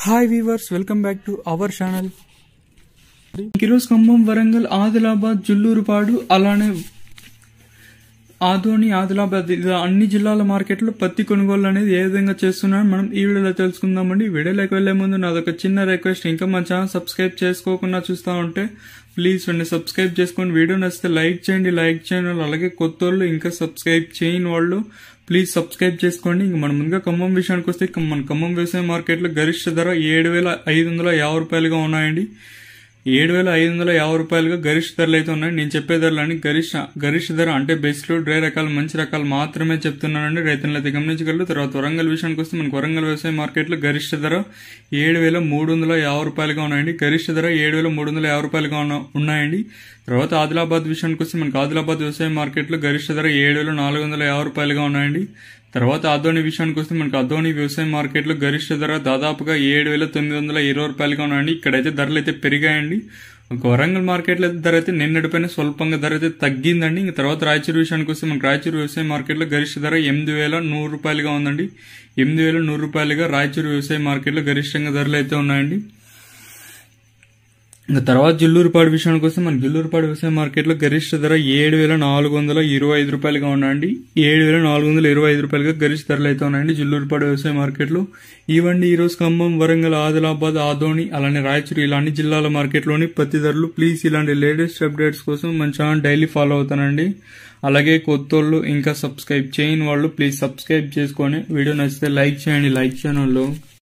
Hi weavers, welcome back to our channel. ఈరోజు ఖమ్మం, వరంగల్, ఆదిలాబాద్, జుల్లూరుపాడు, అలానే ఆదోని, ఆదిలాబాద్ ఇలా అన్ని జిల్లాల మార్కెట్లో పత్తి కొనుగోలు అనేది ఏ విధంగా చేస్తున్నారో మనం ఈ వీడియోలో తెలుసుకుందామండి. వీడియోలోకి వెళ్లే ముందు నాదొక చిన్న రిక్వెస్ట్, ఇంకా మన ఛానల్ సబ్స్క్రైబ్ చేసుకోకుండా చూస్తూ ఉంటే ప్లీజ్ సబ్స్క్రైబ్ చేసుకోండి. వీడియో నచ్చితే లైక్ చేయండి. అలాగే కొత్త వాళ్ళు ఇంకా సబ్స్క్రైబ్ చేయని వాళ్ళు ప్లీజ్ సబ్స్క్రైబ్ చేసుకోండి. ఇంక మనం ముందుగా ఖమ్మం విషయానికి వస్తే మన ఖమ్మం వ్యవసాయ మార్కెట్లో గరిష్ట ధర 7,550 రూపాయలుగా ఉన్నాయండి. 7,550 రూపాయలుగా గరిష్ట ధరలు అయితే ఉన్నాయి. నేను చెప్పే ధరలని గరిష్ట ధర అంటే బెస్ట్ డ్రై రకాలు, మంచి రకాలు మాత్రమే చెప్తున్నానండి. రైతులను అయితే గమనించగలరు. తర్వాత వరంగల్ విషయానికి వస్తే మనకు వరంగల్ వ్యవసాయ మార్కెట్లో గరిష్ట ధర 7,350 రూపాయలుగా ఉన్నాయండి. గరిష్ట ధర 7,350 రూపాయలుగా ఉన్నాయండి. తర్వాత ఆదిలాబాద్ విషయానికి వస్తే మనకు ఆదిలాబాద్ వ్యవసాయ మార్కెట్లో గరిష్ట ధర 7,450 రూపాయలుగా ఉన్నాయండి. తర్వాత ఆదోని విషయానికి వస్తే మనకు ఆదోని వ్యవసాయ మార్కెట్లో గరిష్ట ధర దాదాపుగా 7,920 రూపాయలుగా ఉన్నాయండి. ఇక్కడైతే ధరలు అయితే పెరిగాయండి. వరంగల్ మార్కెట్లో అయితే ధర అయితే నిన్నటిపైన స్వల్పంగా ధర అయితే తగ్గిందండి. ఇంకా తర్వాత రాయచూరు విషయానికి వస్తే మనకు రాయచూరు వ్యవసాయ మార్కెట్లో గరిష్ట ధర 8,100 రూపాయలుగా ఉందండి. 8,100 రూపాయలుగా రాయచూరు వ్యవసాయ మార్కెట్లో గరిష్టంగా ధరలు అయితే ఉన్నాయండి. ఇంకా తర్వాత జుల్లూరుపాడు విషయానికి వస్తే మన జుల్లూరుపాడు వ్యవసాయ మార్కెట్లో గరిష్ట ధర 7,425 రూపాయలుగా ఉన్నాయండి. 7,425 రూపాయలుగా గరిష్ట ధరలు అయితే ఉన్నాయండి జుల్లూరుపాడు వ్యవసాయ మార్కెట్లో. ఇవ్వండి ఈరోజు ఖమ్మం, వరంగల్, ఆదిలాబాద్, ఆదోని, అలానే రాయచూరు ఇలా అన్ని జిల్లాల మార్కెట్లోని పత్తి ధరలు. ప్లీజ్ ఇలాంటి లేటెస్ట్ అప్డేట్స్ కోసం మన ఛానల్ డైలీ ఫాలో అవుతానండి. అలాగే కొత్తోళ్ళు ఇంకా సబ్స్క్రైబ్ చేయని వాళ్ళు ప్లీజ్ సబ్స్క్రైబ్ చేసుకొని వీడియో నచ్చితే లైక్ చేయండి. లైక్ చేయని వాళ్ళు